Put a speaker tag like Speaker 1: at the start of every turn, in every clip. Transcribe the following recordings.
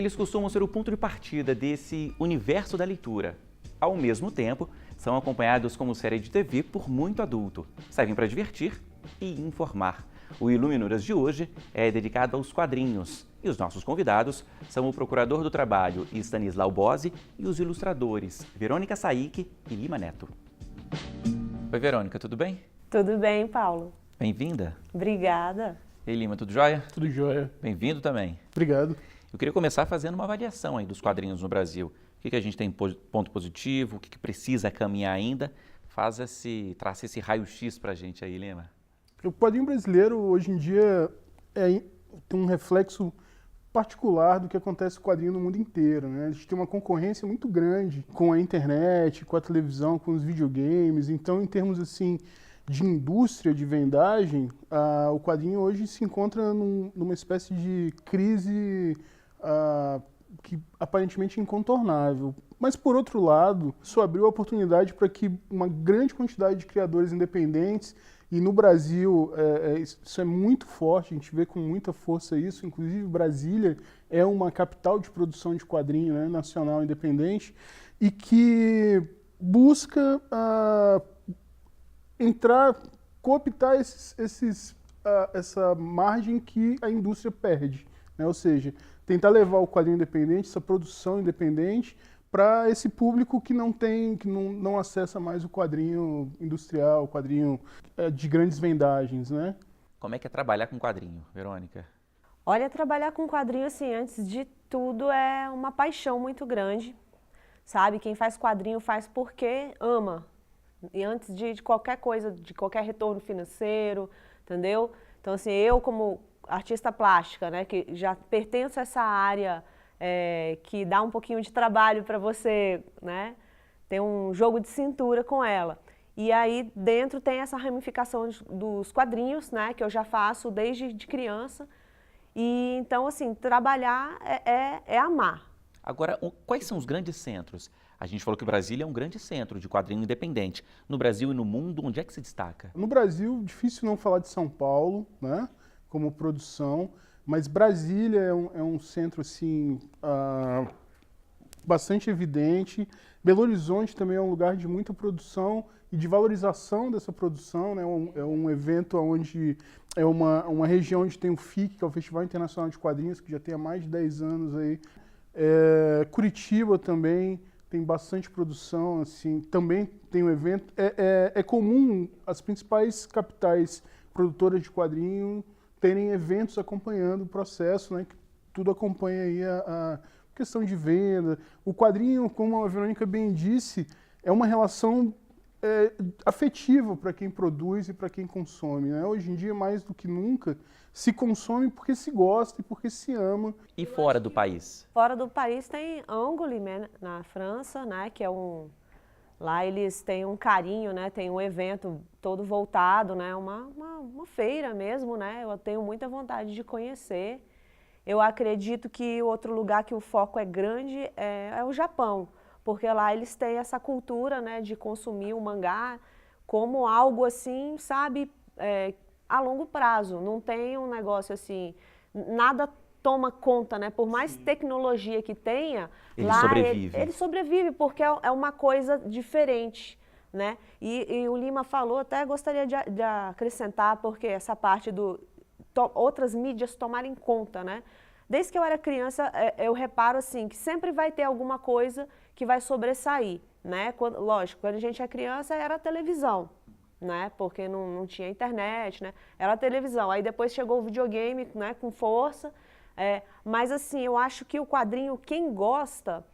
Speaker 1: Eles costumam ser o ponto de partida desse universo da leitura. Ao mesmo tempo, são acompanhados como série de TV por muito adulto. Servem para divertir e informar. O Iluminuras de hoje é dedicado aos quadrinhos. E os nossos convidados são o Procurador do Trabalho, Stanislau Bose, e os ilustradores, Verônica Saik e Lima Neto. Oi, Verônica, tudo bem?
Speaker 2: Tudo bem, Paulo.
Speaker 1: Bem-vinda.
Speaker 2: Obrigada.
Speaker 1: Ei, Lima, tudo jóia?
Speaker 3: Tudo jóia.
Speaker 1: Bem-vindo também.
Speaker 3: Obrigado.
Speaker 1: Eu queria começar fazendo uma avaliação aí dos quadrinhos no Brasil. O que a gente tem ponto positivo, o que precisa caminhar ainda? Traça esse raio-x pra gente aí, Lima.
Speaker 3: O quadrinho brasileiro, hoje em dia, tem um reflexo particular do que acontece com o quadrinho no mundo inteiro, né? A gente tem uma concorrência muito grande com a internet, com a televisão, com os videogames. Então, em termos assim de indústria de vendagem, o quadrinho hoje se encontra numa espécie de crise que aparentemente é incontornável. Mas, por outro lado, isso abriu a oportunidade para que uma grande quantidade de criadores independentes, e no Brasil isso é muito forte, a gente vê com muita força isso, inclusive Brasília é uma capital de produção de quadrinho, né, nacional independente, e que busca cooptar essa margem que a indústria perde, né? Ou seja, tentar levar o quadrinho independente, essa produção independente, para esse público que não acessa mais o quadrinho industrial, o quadrinho de grandes vendagens, né?
Speaker 1: Como é que é trabalhar com quadrinho, Verônica?
Speaker 2: Olha, trabalhar com quadrinho, assim, antes de tudo, é uma paixão muito grande, sabe? Quem faz quadrinho faz porque ama. E antes de qualquer coisa, de qualquer retorno financeiro, entendeu? Então, assim, eu como artista plástica, né, que já pertenço a essa área que dá um pouquinho de trabalho para você, né, ter um jogo de cintura com ela. E aí dentro tem essa ramificação dos quadrinhos, né, que eu já faço desde de criança. E então, assim, trabalhar é amar.
Speaker 1: Agora, quais são os grandes centros? A gente falou que Brasília é um grande centro de quadrinho independente. No Brasil e no mundo, onde é que se destaca?
Speaker 3: No Brasil, difícil não falar de São Paulo, né, como produção, mas Brasília é um centro assim, bastante evidente. Belo Horizonte também é um lugar de muita produção e de valorização dessa produção, né? É um evento onde é uma região onde tem o FIC, que é o Festival Internacional de Quadrinhos, que já tem há mais de 10 anos aí. Curitiba também tem bastante produção, assim, também tem um evento. É comum as principais capitais produtoras de quadrinho terem eventos acompanhando o processo, né? Que tudo acompanha aí a questão de venda. O quadrinho, como a Verônica bem disse, é uma relação afetiva para quem produz e para quem consome, né? Hoje em dia, mais do que nunca, se consome porque se gosta e porque se ama.
Speaker 1: E fora do país?
Speaker 2: Fora do país tem Angoulême, na França, né, que é lá eles têm um carinho, né, tem um evento todo voltado, né, uma feira mesmo, né, eu tenho muita vontade de conhecer. Eu acredito que outro lugar que o foco é grande é o Japão, porque lá eles têm essa cultura, né, de consumir o mangá como algo assim, sabe, a longo prazo. Não tem um negócio assim, nada toma conta, né? Por mais tecnologia que tenha,
Speaker 1: ele sobrevive.
Speaker 2: Ele sobrevive porque é uma coisa diferente, né? E o Lima falou, até gostaria de acrescentar, porque essa parte outras mídias tomarem conta, né? Desde que eu era criança, eu reparo assim, que sempre vai ter alguma coisa que vai sobressair, né? Lógico, quando a gente é criança era a televisão, né? Porque não tinha internet, né? Era a televisão. Aí depois chegou o videogame, né? Com força. Mas assim, eu acho que o quadrinho, quem gosta,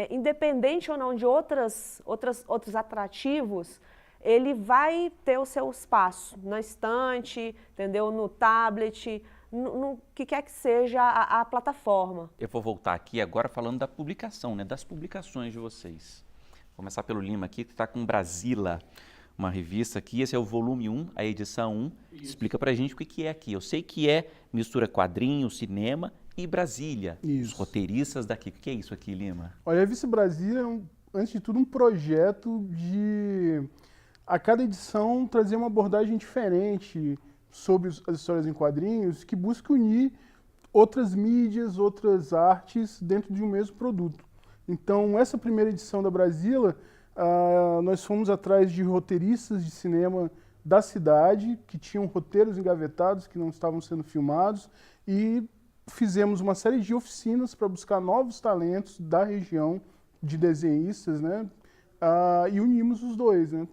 Speaker 2: independente ou não de outros atrativos, ele vai ter o seu espaço na estante, entendeu? No tablet, no que quer que seja a plataforma.
Speaker 1: Eu vou voltar aqui agora falando da publicação, né? Das publicações de vocês. Vou começar pelo Lima aqui, que está com Brasília, uma revista aqui. Esse é o volume 1, a edição 1. Isso. Explica pra gente o que é aqui. Eu sei que mistura quadrinho, cinema e Brasília. Isso. Os roteiristas daqui. O que é isso aqui, Lima?
Speaker 3: Olha, a revista Brasília é, antes de tudo, um projeto de, a cada edição, trazer uma abordagem diferente sobre as histórias em quadrinhos, que busca unir outras mídias, outras artes dentro de um mesmo produto. Então, essa primeira edição da Brasília, nós fomos atrás de roteiristas de cinema da cidade, que tinham roteiros engavetados, que não estavam sendo filmados, e fizemos uma série de oficinas para buscar novos talentos da região de desenhistas, né? E unimos os dois, né?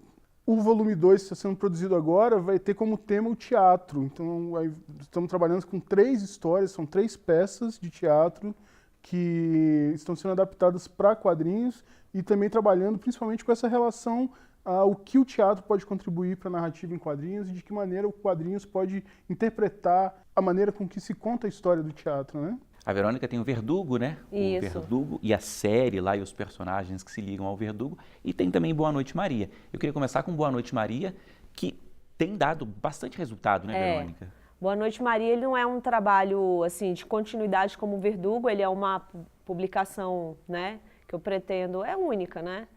Speaker 3: O volume 2, que está sendo produzido agora, vai ter como tema o teatro. Então, estamos trabalhando com 3 histórias, são 3 peças de teatro que estão sendo adaptadas para quadrinhos e também trabalhando principalmente com essa relação o que o teatro pode contribuir para a narrativa em quadrinhos e de que maneira o quadrinhos pode interpretar a maneira com que se conta a história do teatro, né?
Speaker 1: A Verônica tem o Verdugo, né?
Speaker 2: Isso.
Speaker 1: O Verdugo e a série lá e os personagens que se ligam ao Verdugo. E tem também Boa Noite Maria. Eu queria começar com Boa Noite Maria, que tem dado bastante resultado, né, Verônica?
Speaker 2: Boa Noite Maria, ele não é um trabalho assim de continuidade como o Verdugo, ele é uma publicação, né, que eu pretendo, é única, né?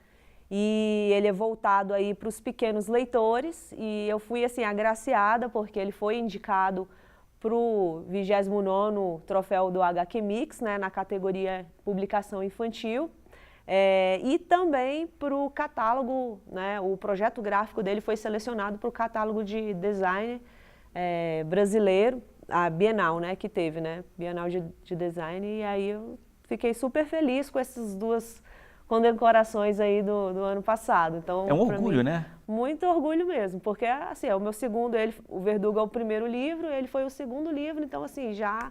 Speaker 2: E ele é voltado aí para os pequenos leitores e eu fui assim agraciada porque ele foi indicado para o 29º troféu do HQ Mix, né, na categoria publicação infantil, e também para o catálogo, né, o projeto gráfico dele foi selecionado para o catálogo de design brasileiro, a Bienal, né, que teve, né, Bienal de Design, e aí eu fiquei super feliz com essas 2 condecorações aí do ano passado. Então,
Speaker 1: é um orgulho, né?
Speaker 2: Muito orgulho mesmo, porque assim, é o meu segundo, o Verdugo é o primeiro livro, ele foi o segundo livro, então assim, já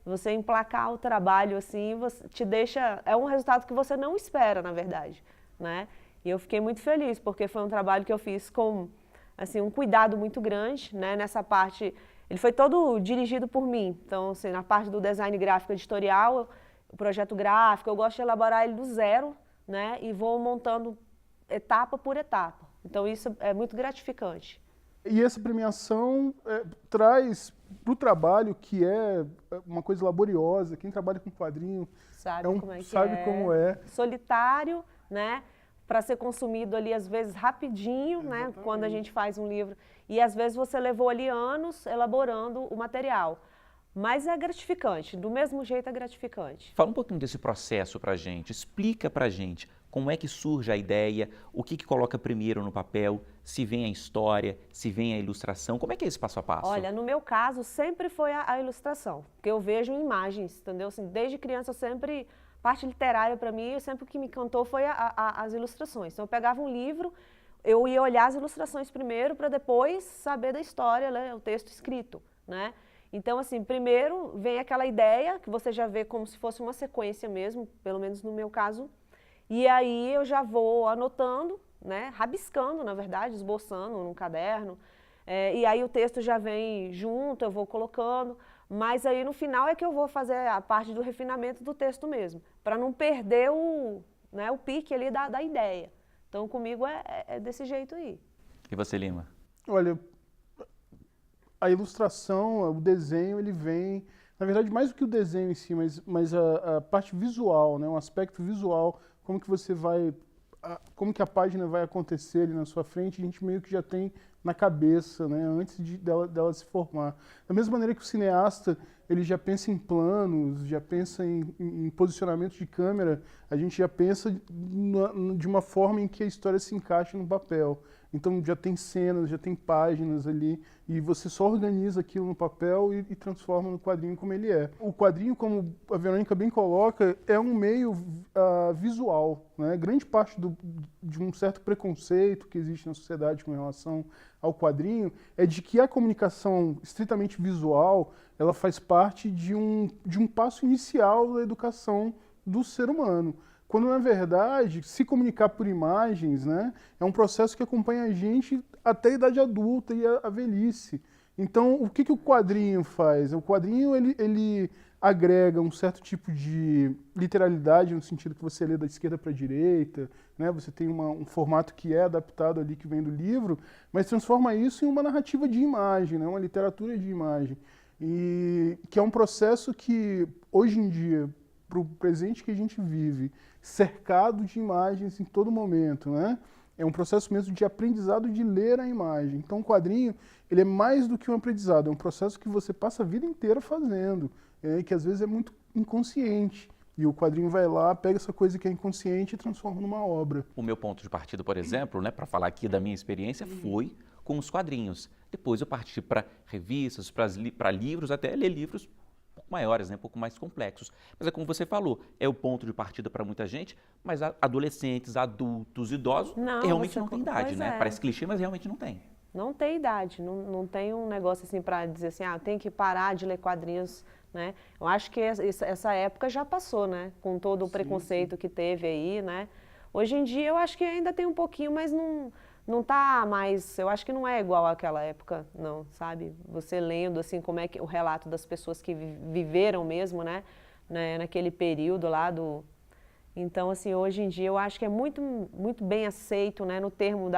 Speaker 2: você emplacar o trabalho assim, você te deixa, é um resultado que você não espera, na verdade, né? E eu fiquei muito feliz, porque foi um trabalho que eu fiz com assim, um cuidado muito grande, né, nessa parte, ele foi todo dirigido por mim. Então, assim, na parte do design gráfico editorial, o projeto gráfico, eu gosto de elaborar ele do zero, né, e vou montando etapa por etapa. Então isso é muito gratificante.
Speaker 3: E essa premiação traz para o trabalho, que é uma coisa laboriosa, quem trabalha com quadrinho
Speaker 2: sabe
Speaker 3: como é.
Speaker 2: Solitário, né, para ser consumido ali às vezes rapidinho, né, quando a gente faz um livro. E às vezes você levou ali anos elaborando o material. Mas é gratificante, do mesmo jeito é gratificante.
Speaker 1: Fala um pouquinho desse processo pra gente, explica pra gente como é que surge a ideia, o que coloca primeiro no papel, se vem a história, se vem a ilustração, como é que é esse passo a passo?
Speaker 2: Olha, no meu caso sempre foi a ilustração, porque eu vejo imagens, entendeu? Assim, desde criança eu sempre, parte literária para mim, sempre o que me encantou foi as ilustrações. Então eu pegava um livro, eu ia olhar as ilustrações primeiro para depois saber da história, né, o texto escrito, né? Então, assim, primeiro vem aquela ideia, que você já vê como se fosse uma sequência mesmo, pelo menos no meu caso, e aí eu já vou anotando, né, rabiscando, na verdade, esboçando num caderno, e aí o texto já vem junto, eu vou colocando, mas aí no final é que eu vou fazer a parte do refinamento do texto mesmo, para não perder o pique ali da ideia. Então, comigo é desse jeito aí.
Speaker 1: E você, Lima?
Speaker 3: Olha, a ilustração, o desenho, ele vem, na verdade, mais do que o desenho em si, mas a parte visual, né, um aspecto visual, como que você vai, como que a página vai acontecer ali na sua frente, a gente meio que já tem na cabeça, né, antes dela se formar. Da mesma maneira que o cineasta, ele já pensa em planos, já pensa em posicionamento de câmera, a gente já pensa de uma forma em que a história se encaixa no papel. Então já tem cenas, já tem páginas ali, e você só organiza aquilo no papel e transforma no quadrinho como ele é. O quadrinho, como a Verônica bem coloca, é um meio visual, né? Grande parte de um certo preconceito que existe na sociedade com relação ao quadrinho é de que a comunicação estritamente visual, ela faz parte de um passo inicial da educação do ser humano. Quando, na verdade, se comunicar por imagens, né, é um processo que acompanha a gente até a idade adulta e a velhice. Então, o que o quadrinho faz? O quadrinho, ele agrega um certo tipo de literalidade, no sentido que você lê da esquerda para a direita, né, você tem um formato que é adaptado ali, que vem do livro, mas transforma isso em uma narrativa de imagem, né, uma literatura de imagem. E que é um processo que, hoje em dia, para o presente que a gente vive, cercado de imagens em todo momento, né? É um processo mesmo de aprendizado de ler a imagem. Então, o quadrinho, ele é mais do que um aprendizado, é um processo que você passa a vida inteira fazendo. que às vezes é muito inconsciente. E o quadrinho vai lá, pega essa coisa que é inconsciente e transforma numa obra.
Speaker 1: O meu ponto de partida, por exemplo, né, para falar aqui da minha experiência, foi com os quadrinhos. Depois eu parti para revistas, para livros, até ler livros um pouco maiores, né, um pouco mais complexos. Mas é como você falou, é o ponto de partida para muita gente, mas adolescentes, adultos, idosos, realmente não tem idade, né? Parece clichê, mas realmente não tem.
Speaker 2: Não tem idade, não tem um negócio assim para dizer assim, eu tenho que parar de ler quadrinhos, né? Eu acho que essa época já passou, né? Com todo o preconceito que teve aí, né? Hoje em dia eu acho que ainda tem um pouquinho, mas não tá mais, eu acho que não é igual àquela época, não, sabe? Você lendo assim como é que o relato das pessoas que viveram mesmo, né? Naquele período lá do... Então, assim, hoje em dia eu acho que é muito, muito bem aceito, né? No termo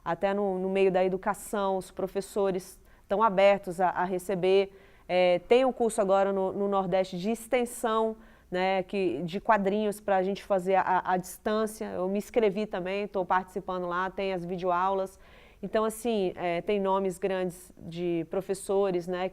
Speaker 2: até no meio da educação, os professores estão abertos a receber. Tem um curso agora no Nordeste de extensão, né, de quadrinhos para a gente fazer à distância. Eu me inscrevi também, estou participando lá, tem as videoaulas. Então, assim, tem nomes grandes de professores, né,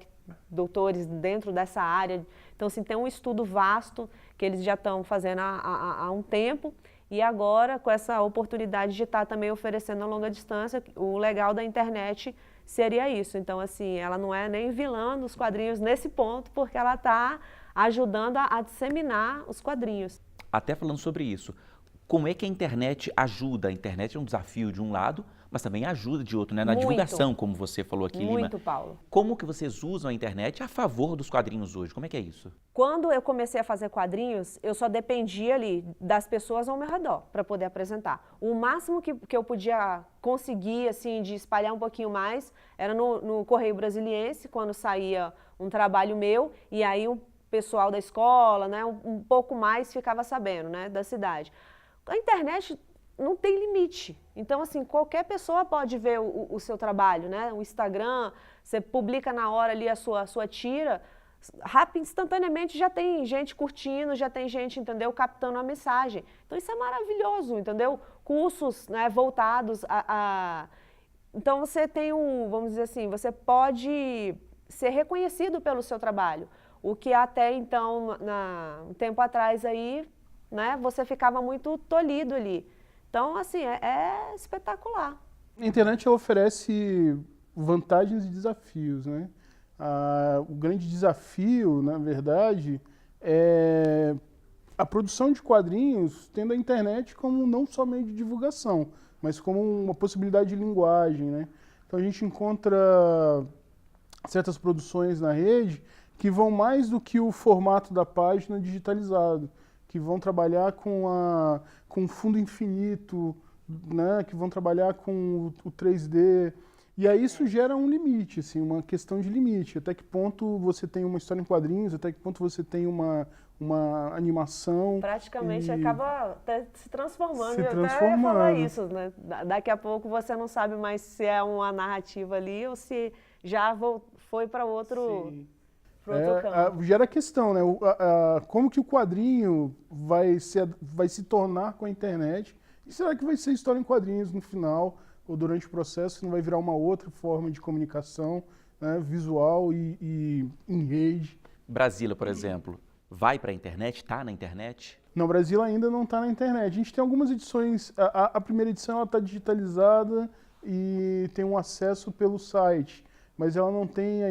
Speaker 2: doutores dentro dessa área. Então, assim, tem um estudo vasto que eles já estão fazendo há um tempo. E agora, com essa oportunidade de estar também oferecendo a longa distância, o legal da internet seria isso. Então, assim, ela não é nem vilã dos quadrinhos nesse ponto, porque ela está ajudando a disseminar os quadrinhos.
Speaker 1: Até falando sobre isso, como é que a internet ajuda? A internet é um desafio de um lado, mas também ajuda de outro, né? Na divulgação, como você falou aqui, Lima.
Speaker 2: Muito, Paulo.
Speaker 1: Como que vocês usam a internet a favor dos quadrinhos hoje? Como é que é isso?
Speaker 2: Quando eu comecei a fazer quadrinhos, eu só dependia ali das pessoas ao meu redor para poder apresentar. O máximo que eu podia conseguir, assim, de espalhar um pouquinho mais, era no Correio Brasiliense, quando saía um trabalho meu, e aí o pessoal da escola, né, um pouco mais ficava sabendo, né, da cidade. A internet não tem limite. Então, assim, qualquer pessoa pode ver o seu trabalho, né? O Instagram, você publica na hora ali a sua tira, rápido, instantaneamente já tem gente curtindo, já tem gente, entendeu, captando a mensagem. Então, isso é maravilhoso, entendeu? Cursos, né, voltados Então, você tem vamos dizer assim, você pode ser reconhecido pelo seu trabalho. O que até então, um tempo atrás aí, né, você ficava muito tolhido ali. Então, assim, é espetacular.
Speaker 3: A internet ela oferece vantagens e desafios, né? O grande desafio, na verdade, é a produção de quadrinhos tendo a internet como não só meio de divulgação, mas como uma possibilidade de linguagem, né? Então, a gente encontra certas produções na rede que vão mais do que o formato da página digitalizado, que vão trabalhar com fundo infinito, né, que vão trabalhar com o 3D. E aí isso gera um limite, assim, uma questão de limite. Até que ponto você tem uma história em quadrinhos, até que ponto você tem uma animação.
Speaker 2: Praticamente acaba até se transformando.
Speaker 3: Se transformando.
Speaker 2: Eu até ia falar isso, né? Daqui a pouco você não sabe mais se é uma narrativa ali ou se já foi para outro...
Speaker 3: Sim.
Speaker 2: Gera
Speaker 3: a questão, né? Como que o quadrinho vai se tornar com a internet? E será que vai ser história em quadrinhos no final ou durante o processo? Não vai virar uma outra forma de comunicação, né, visual e em rede?
Speaker 1: Brasília, por exemplo, vai para a internet? Está na internet?
Speaker 3: Não, Brasília ainda não está na internet. A gente tem algumas edições. A primeira edição está digitalizada e tem um acesso pelo site. Mas ela não tem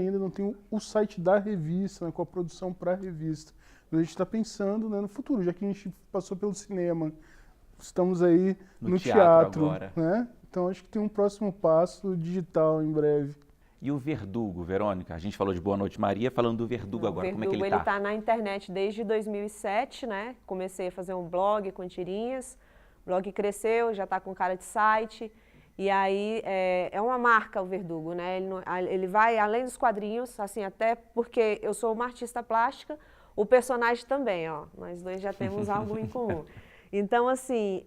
Speaker 3: o site da revista, né, com a produção para a revista. Mas a gente está pensando, né, no futuro, já que a gente passou pelo cinema, estamos aí no teatro
Speaker 1: agora.
Speaker 3: Né? Então acho que tem um próximo passo digital em breve.
Speaker 1: E o Verdugo, Verônica? A gente falou de Boa Noite Maria, falando do Verdugo agora, como é que ele está?
Speaker 2: Ele está na internet desde 2007, né? Comecei a fazer um blog com tirinhas, o blog cresceu, já está com cara de site. E aí é uma marca o Verdugo, né? Ele vai além dos quadrinhos, assim, até porque eu sou uma artista plástica, o personagem também, ó. Nós dois já temos algo em comum. Então, assim,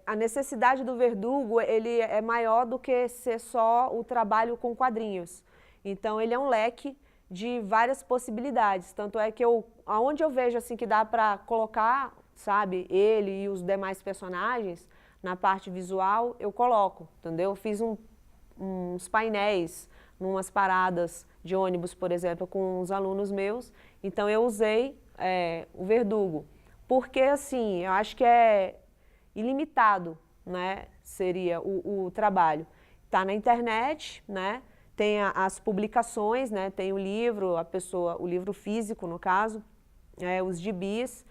Speaker 2: a necessidade do Verdugo, ele é maior do que ser só o trabalho com quadrinhos. Então, ele é um leque de várias possibilidades. Tanto é que aonde eu vejo assim que dá para colocar, sabe, ele e os demais personagens na parte visual, eu coloco, entendeu? Eu fiz uns painéis, umas paradas de ônibus, por exemplo, com os alunos meus. Então, eu usei o Verdugo, porque, assim, eu acho que é ilimitado, né, seria o trabalho. Está na internet, né, tem as publicações, né, tem o livro, o livro físico, no caso, os gibis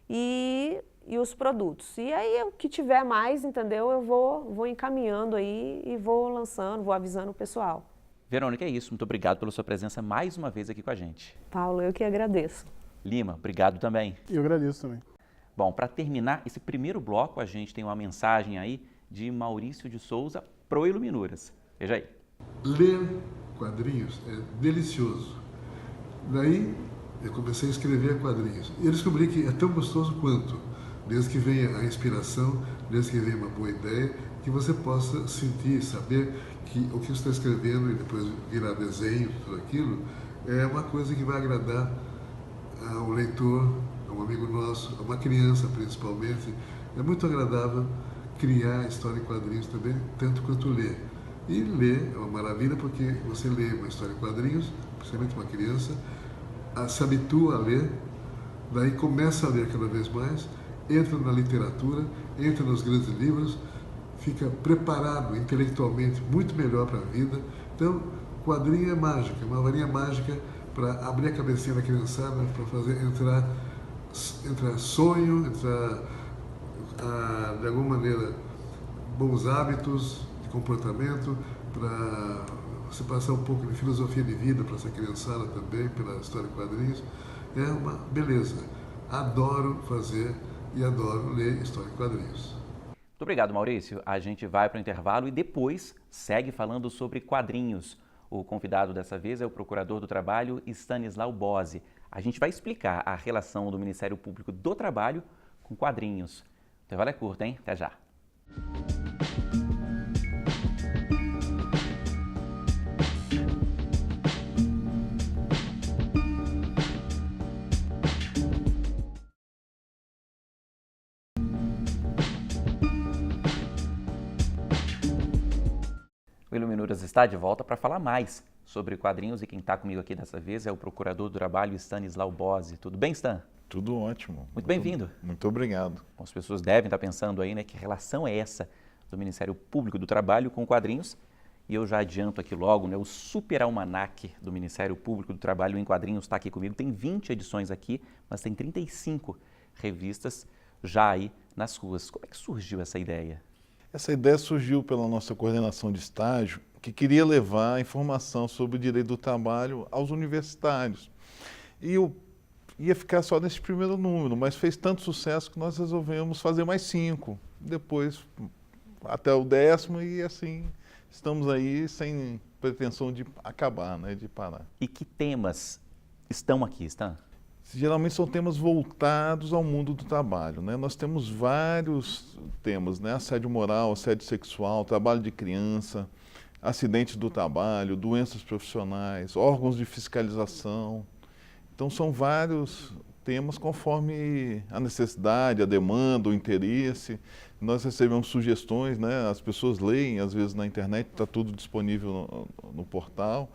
Speaker 2: e os produtos. E aí, o que tiver mais, entendeu, eu vou encaminhando aí e vou lançando, vou avisando o pessoal.
Speaker 1: Verônica, é isso. Muito obrigado pela sua presença mais uma vez aqui com a gente.
Speaker 2: Paulo, eu que agradeço.
Speaker 1: Lima, obrigado também.
Speaker 3: Eu agradeço também.
Speaker 1: Bom, para terminar esse primeiro bloco, a gente tem uma mensagem aí de Maurício de Souza pro Iluminuras. Veja aí.
Speaker 4: Ler quadrinhos é delicioso. Daí eu comecei a escrever quadrinhos. E eu descobri que é tão gostoso quanto, desde que venha a inspiração, desde que venha uma boa ideia, que você possa sentir, saber que o que você está escrevendo e depois virar desenho, tudo aquilo, é uma coisa que vai agradar ao leitor, a um amigo nosso, a uma criança principalmente. É muito agradável criar história em quadrinhos também, tanto quanto ler. E ler é uma maravilha porque você lê uma história em quadrinhos, principalmente uma criança, se habitua a ler, daí começa a ler cada vez mais, entra na literatura, entra nos grandes livros, fica preparado intelectualmente muito melhor para a vida. Então, quadrinho é mágica, uma varinha mágica para abrir a cabecinha da criançada, para fazer entrar sonho, entrar, de alguma maneira, bons hábitos de comportamento, para você passar um pouco de filosofia de vida para essa criançada também, pela história de quadrinhos. É uma beleza. Adoro fazer e adoro ler história de quadrinhos.
Speaker 1: Muito obrigado, Maurício. A gente vai para o intervalo e depois segue falando sobre quadrinhos. O convidado dessa vez é o Procurador do Trabalho, Stanislau Bose. A gente vai explicar a relação do Ministério Público do Trabalho com quadrinhos. O intervalo é curto, hein? Até já. O Iluminuras está de volta para falar mais sobre quadrinhos e quem está comigo aqui dessa vez é o Procurador do Trabalho, Stanislau Bose. Tudo bem, Stan?
Speaker 5: Tudo ótimo.
Speaker 1: Muito bem-vindo.
Speaker 5: Muito obrigado.
Speaker 1: Bom, as pessoas devem estar pensando aí, né, que relação é essa do Ministério Público do Trabalho com quadrinhos? E eu já adianto aqui logo, né, o Super Almanaque do Ministério Público do Trabalho em quadrinhos está aqui comigo. Tem 20 edições aqui, mas tem 35 revistas já aí nas ruas. Como é que surgiu essa ideia?
Speaker 5: Essa ideia surgiu pela nossa coordenação de estágio, que queria levar a informação sobre o direito do trabalho aos universitários. E eu ia ficar só nesse primeiro número, mas fez tanto sucesso que nós resolvemos fazer mais 5. Depois, até o 10º, e assim, estamos aí sem pretensão de acabar, né, de parar.
Speaker 1: E que temas estão aqui, Stan?
Speaker 5: Geralmente são temas voltados ao mundo do trabalho, né? Nós temos vários temas, né? Assédio moral, assédio sexual, trabalho de criança, acidentes do trabalho, doenças profissionais, órgãos de fiscalização. Então são vários temas conforme a necessidade, a demanda, o interesse. Nós recebemos sugestões, né? As pessoas leem, às vezes na internet, está tudo disponível no portal.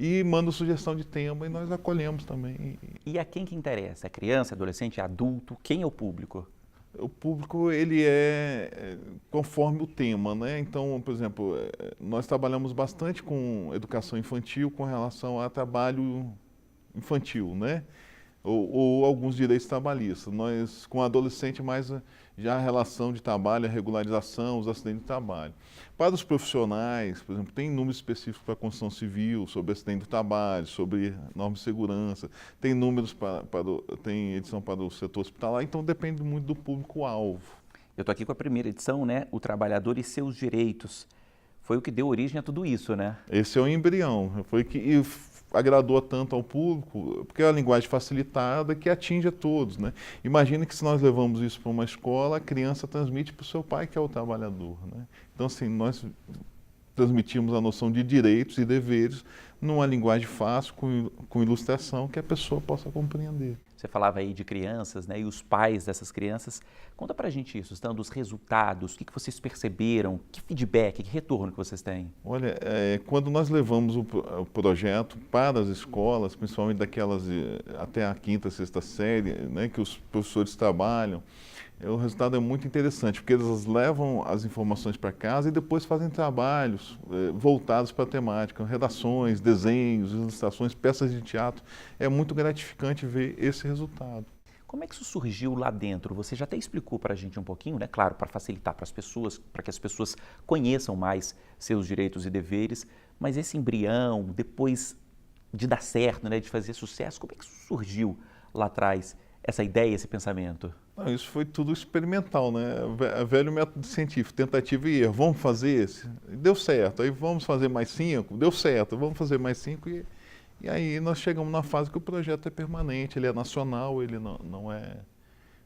Speaker 5: E manda sugestão de tema e nós acolhemos também.
Speaker 1: E a quem que interessa? É criança, adolescente, adulto? Quem é o público?
Speaker 5: O público, ele é conforme o tema, né? Então, por exemplo, nós trabalhamos bastante com educação infantil com relação a trabalho infantil, né? Ou alguns direitos trabalhistas. Nós, com adolescente, mais já a relação de trabalho, a regularização, os acidentes de trabalho. Para os profissionais, por exemplo, tem números específicos para a construção civil, sobre acidente de trabalho, sobre normas de segurança, tem números tem edição para o setor hospitalar, então depende muito do público-alvo.
Speaker 1: Eu estou aqui com a primeira edição, né? O Trabalhador e Seus Direitos. Foi o que deu origem a tudo isso, né?
Speaker 5: Esse é o embrião, foi que agradou tanto ao público, porque é uma linguagem facilitada que atinge a todos, né? Imagina que se nós levamos isso para uma escola, a criança transmite para o seu pai, que é o trabalhador, né? Então, assim, nós transmitirmos a noção de direitos e deveres numa linguagem fácil, com ilustração, que a pessoa possa compreender.
Speaker 1: Você falava aí de crianças, né, e os pais dessas crianças. Conta pra gente isso, Stan, dos resultados, o que vocês perceberam, que feedback, que retorno que vocês têm?
Speaker 5: Olha, quando nós levamos o projeto para as escolas, principalmente daquelas até a quinta, sexta série, né, que os professores trabalham, o resultado é muito interessante, porque eles levam as informações para casa e depois fazem trabalhos voltados para a temática, redações, desenhos, ilustrações, peças de teatro. É muito gratificante ver esse resultado.
Speaker 1: Como é que isso surgiu lá dentro? Você já até explicou para a gente um pouquinho, né? Claro, para facilitar para as pessoas, para que as pessoas conheçam mais seus direitos e deveres, mas esse embrião, depois de dar certo, né, de fazer sucesso, como é que isso surgiu lá atrás, essa ideia, esse pensamento?
Speaker 5: Não, isso foi tudo experimental, né? Velho método científico, tentativa e erro. Vamos fazer esse? Deu certo. Aí vamos fazer mais 5? Deu certo. Vamos fazer mais 5 e aí nós chegamos na fase que o projeto é permanente, ele é nacional, ele não é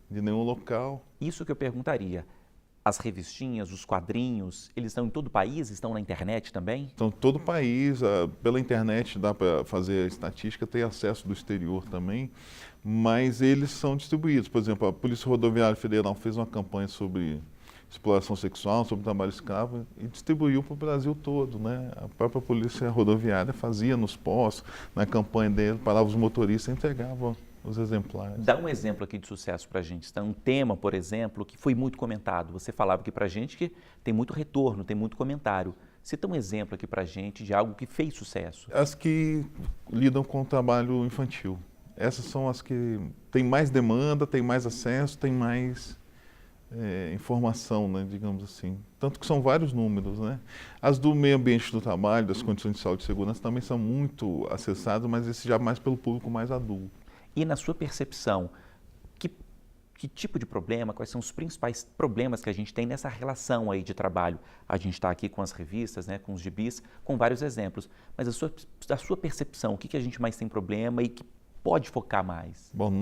Speaker 5: de nenhum local.
Speaker 1: Isso que eu perguntaria. As revistinhas, os quadrinhos, eles estão em todo o país? Estão na internet também?
Speaker 5: Então, todo o país, pela internet dá para fazer a estatística, tem acesso do exterior também, mas eles são distribuídos. Por exemplo, a Polícia Rodoviária Federal fez uma campanha sobre exploração sexual, sobre trabalho escravo e distribuiu para o Brasil todo, né? A própria Polícia Rodoviária fazia nos postos, na campanha dele, parava os motoristas e entregava os exemplares.
Speaker 1: Dá um exemplo aqui de sucesso para a gente. Então, um tema, por exemplo, que foi muito comentado. Você falava aqui para a gente que tem muito retorno, tem muito comentário. Cita um exemplo aqui para a gente de algo que fez sucesso.
Speaker 5: As que lidam com o trabalho infantil. Essas são as que têm mais demanda, têm mais acesso, têm mais informação, né, digamos assim. Tanto que são vários números, né? As do meio ambiente do trabalho, das condições de saúde e segurança também são muito acessadas, mas esse já mais pelo público mais adulto.
Speaker 1: E na sua percepção, que tipo de problema, quais são os principais problemas que a gente tem nessa relação aí de trabalho? A gente está aqui com as revistas, né, com os gibis, com vários exemplos, mas a sua percepção, o que a gente mais tem problema e que pode focar mais?
Speaker 5: Bom,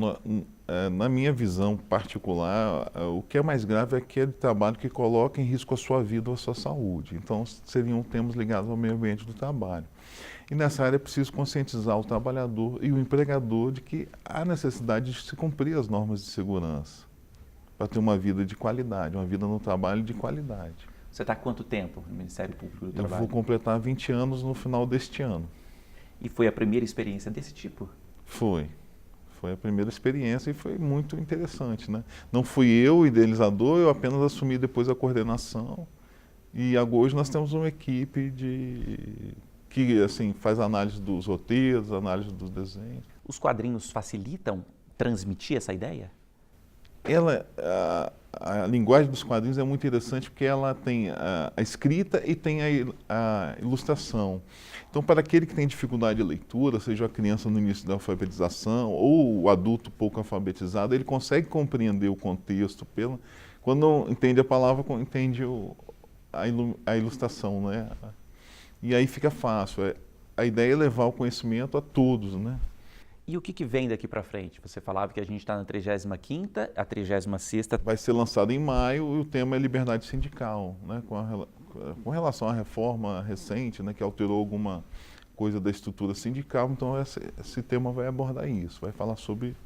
Speaker 5: na minha visão particular, o que é mais grave é aquele trabalho que coloca em risco a sua vida ou a sua saúde. Então, seriam temas ligados ao meio ambiente do trabalho. E nessa área é preciso conscientizar o trabalhador e o empregador de que há necessidade de se cumprir as normas de segurança para ter uma vida de qualidade, uma vida no trabalho de qualidade.
Speaker 1: Você está há quanto tempo no Ministério Público do Trabalho?
Speaker 5: Eu vou completar 20 anos no final deste ano.
Speaker 1: E foi a primeira experiência desse tipo?
Speaker 5: Foi a primeira experiência e foi muito interessante, né? Não fui eu o idealizador, eu apenas assumi depois a coordenação e hoje nós temos uma equipe que assim, faz análise dos roteiros, análise dos desenhos.
Speaker 1: Os quadrinhos facilitam transmitir essa ideia?
Speaker 5: A linguagem dos quadrinhos é muito interessante porque ela tem a escrita e tem a ilustração. Então, para aquele que tem dificuldade de leitura, seja a criança no início da alfabetização ou o adulto pouco alfabetizado, ele consegue compreender o contexto. Quando não entende a palavra, entende a ilustração, né? E aí fica fácil. A ideia é levar o conhecimento a todos, né?
Speaker 1: E o que vem daqui para frente? Você falava que a gente está na 35ª, a 36ª...
Speaker 5: Vai ser lançado em maio e o tema é liberdade sindical, né? Com relação à reforma recente, né, que alterou alguma coisa da estrutura sindical, então esse tema vai abordar isso, vai falar sobre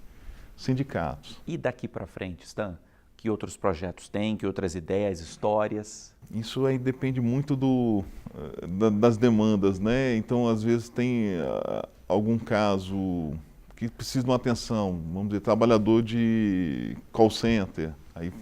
Speaker 5: sindicatos.
Speaker 1: E daqui para frente, Stan? Que outros projetos tem, que outras ideias, histórias?
Speaker 5: Isso aí depende muito das demandas, né? Então, às vezes tem algum caso que precisa de uma atenção, vamos dizer, trabalhador de call center, aí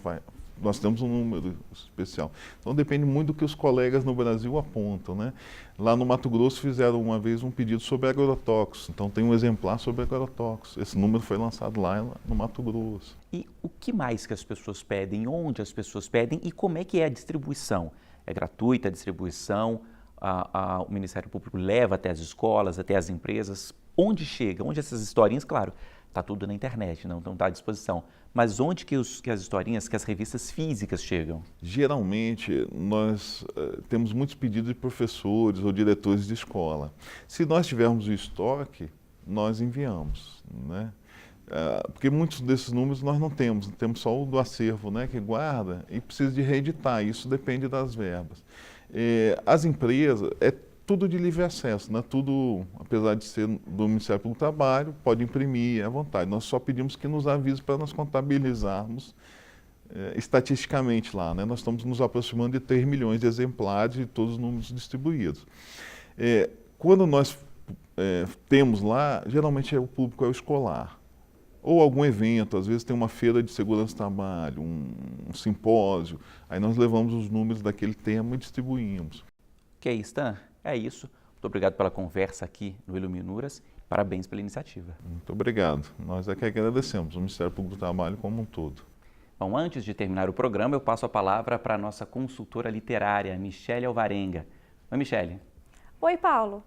Speaker 5: nós temos um número especial. Então depende muito do que os colegas no Brasil apontam, né? Lá no Mato Grosso fizeram uma vez um pedido sobre agrotóxicos, então tem um exemplar sobre agrotóxicos. Esse número foi lançado lá no Mato Grosso.
Speaker 1: E o que mais que as pessoas pedem, onde as pessoas pedem e como é que é a distribuição? É gratuita a distribuição? O Ministério Público leva até as escolas, até as empresas? Onde chega? Onde essas historinhas, claro, está tudo na internet, não está à disposição. Mas onde que as historinhas, que as revistas físicas chegam?
Speaker 5: Geralmente, nós temos muitos pedidos de professores ou diretores de escola. Se nós tivermos o estoque, nós enviamos, né? Porque muitos desses números nós não temos só o do acervo, né, que guarda e precisa de reeditar, isso depende das verbas. As empresas, é tudo de livre acesso, né? Tudo, apesar de ser do Ministério Público do Trabalho, pode imprimir à vontade. Nós só pedimos que nos avise para nós contabilizarmos estatisticamente lá, né? Nós estamos nos aproximando de 3 milhões de exemplares de todos os números distribuídos. Quando nós temos lá, geralmente o público é o escolar. Ou algum evento, às vezes tem uma feira de segurança do trabalho, um simpósio, aí nós levamos os números daquele tema e distribuímos.
Speaker 1: Ok, Stan, é isso. Muito obrigado pela conversa aqui no Iluminuras. Parabéns pela iniciativa.
Speaker 5: Muito obrigado. Nós é que agradecemos, o Ministério Público do Trabalho como um todo.
Speaker 1: Bom, antes de terminar o programa, eu passo a palavra para a nossa consultora literária, Michele Alvarenga. Oi, Michele.
Speaker 6: Oi, Paulo.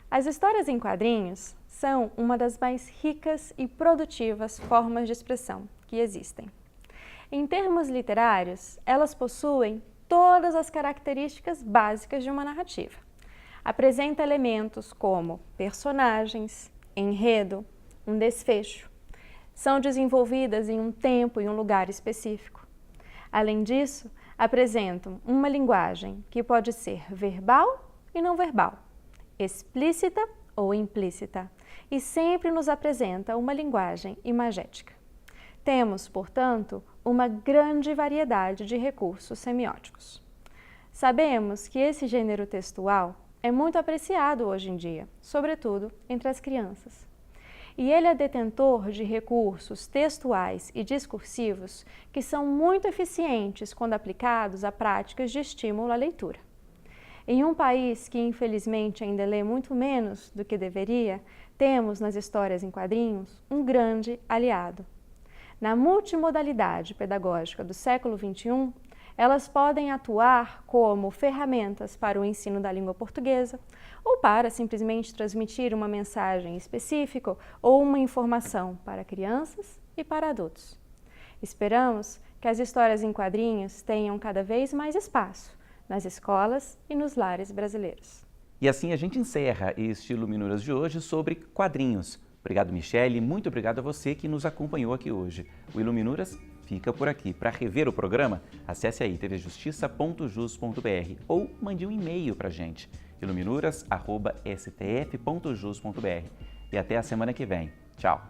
Speaker 6: As histórias em quadrinhos são uma das mais ricas e produtivas formas de expressão que existem. Em termos literários, elas possuem todas as características básicas de uma narrativa. Apresenta elementos como personagens, enredo, um desfecho. São desenvolvidas em um tempo e um lugar específico. Além disso, apresentam uma linguagem que pode ser verbal e não verbal, explícita ou implícita, e sempre nos apresenta uma linguagem imagética. Temos, portanto, uma grande variedade de recursos semióticos. Sabemos que esse gênero textual é muito apreciado hoje em dia, sobretudo entre as crianças. E ele é detentor de recursos textuais e discursivos que são muito eficientes quando aplicados a práticas de estímulo à leitura. Em um país que, infelizmente, ainda lê muito menos do que deveria, temos nas histórias em quadrinhos um grande aliado. Na multimodalidade pedagógica do século XXI, elas podem atuar como ferramentas para o ensino da língua portuguesa ou para simplesmente transmitir uma mensagem específica ou uma informação para crianças e para adultos. Esperamos que as histórias em quadrinhos tenham cada vez mais espaço nas escolas e nos lares brasileiros.
Speaker 1: E assim a gente encerra este Iluminuras de hoje sobre quadrinhos. Obrigado, Michele, e muito obrigado a você que nos acompanhou aqui hoje. O Iluminuras fica por aqui. Para rever o programa, acesse aí tvjustiça.jus.br ou mande um e-mail para a gente, iluminuras@stf.jus.br. E até a semana que vem. Tchau!